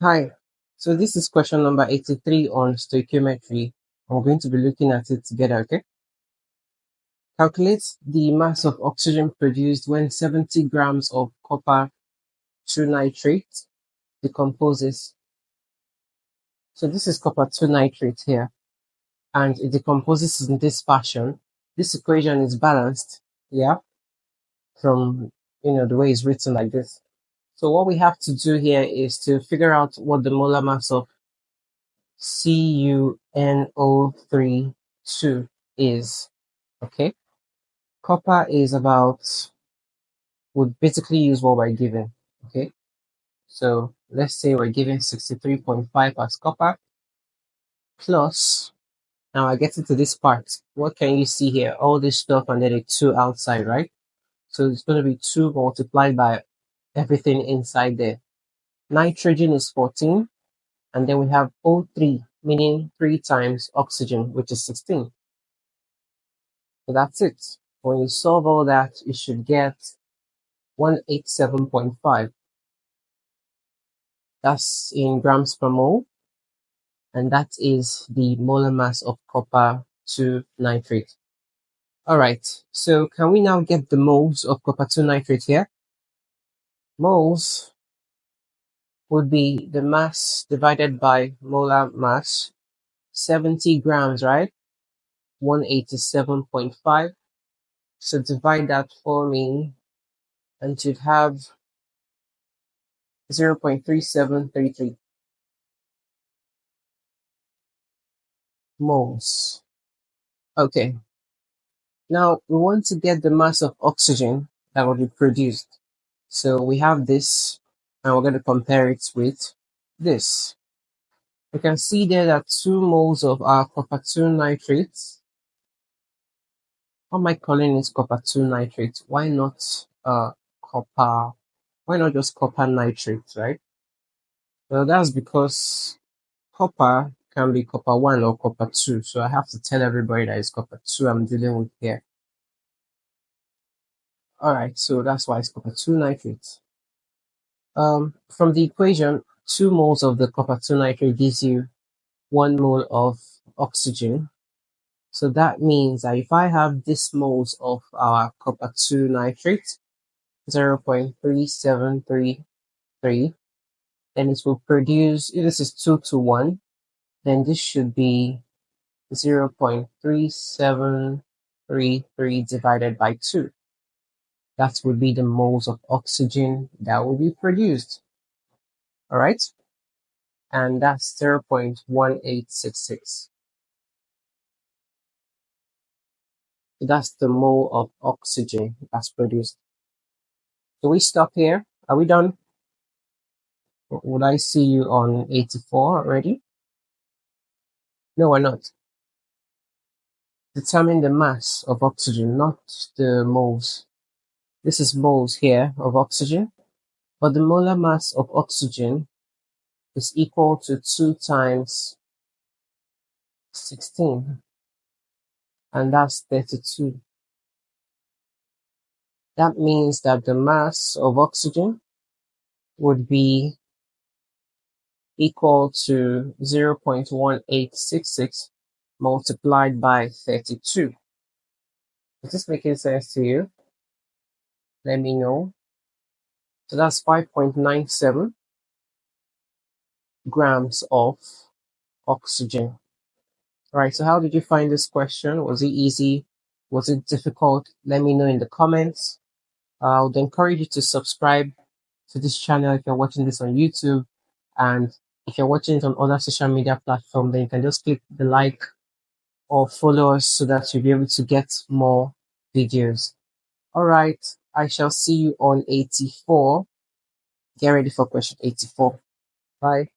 Hi, so this is question number 83 on stoichiometry. I'm going to be looking at it together, okay? Calculate the mass of oxygen produced when 70 grams of copper 2 nitrate decomposes. So this is copper 2 nitrate here, and it decomposes in this fashion. This equation is balanced, yeah, from the way it's written like this. So what we have to do here is to figure out what the molar mass of CuNO3 is. Okay. Copper is about, would basically use what we're given. Okay. So let's say we're given 63.5 as copper plus, now I get into this part. What can you see here? All this stuff and then a 2 outside, right? So it's going to be 2 multiplied by everything inside there. Nitrogen is 14. And then we have O3, meaning 3 times oxygen, which is 16. So that's it. When you solve all that, you should get 187.5. That's in grams per mole. And that is the molar mass of copper 2 nitrate. All right. So can we now get the moles of copper 2 nitrate here? Moles would be the mass divided by molar mass. 70 grams, right? 187.5. So divide that for me and you'd have 0.3733 moles. Okay, now we want to get the mass of oxygen that will be produced. So we have this, and we're going to compare it with this. We can see there that 2 moles of our copper 2 nitrate. What am I calling it copper 2 nitrate? Why not copper? Why not just copper nitrate, right? Well, that's because copper can be copper 1 or copper 2. So I have to tell everybody that it's copper 2 I'm dealing with here. Alright, so that's why it's copper 2 nitrate. From the equation, 2 moles of the copper 2 nitrate gives you 1 mole of oxygen. So that means that if I have this moles of our copper 2 nitrate, 0.3733, then it will produce, if this is 2 to 1, then this should be 0.3733 divided by 2. That would be the moles of oxygen that will be produced. All right. And that's 0.1866. That's the mole of oxygen that's produced. Do we stop here? Are we done? Would I see you on 84 already? No, we're not. Determine the mass of oxygen, not the moles. This is moles here of oxygen, but the molar mass of oxygen is equal to 2 times 16, and that's 32. That means that the mass of oxygen would be equal to 0.1866 multiplied by 32. Is this making sense to you? Let me know. So that's 5.97 grams of oxygen. All right, so how did you find this question? Was it easy? Was it difficult? Let me know in the comments. I would encourage you to subscribe to this channel if you're watching this on YouTube. And if you're watching it on other social media platforms, then you can just click the like or follow us so that you'll be able to get more videos. All right, I shall see you on 84. Get ready for question 84. Bye.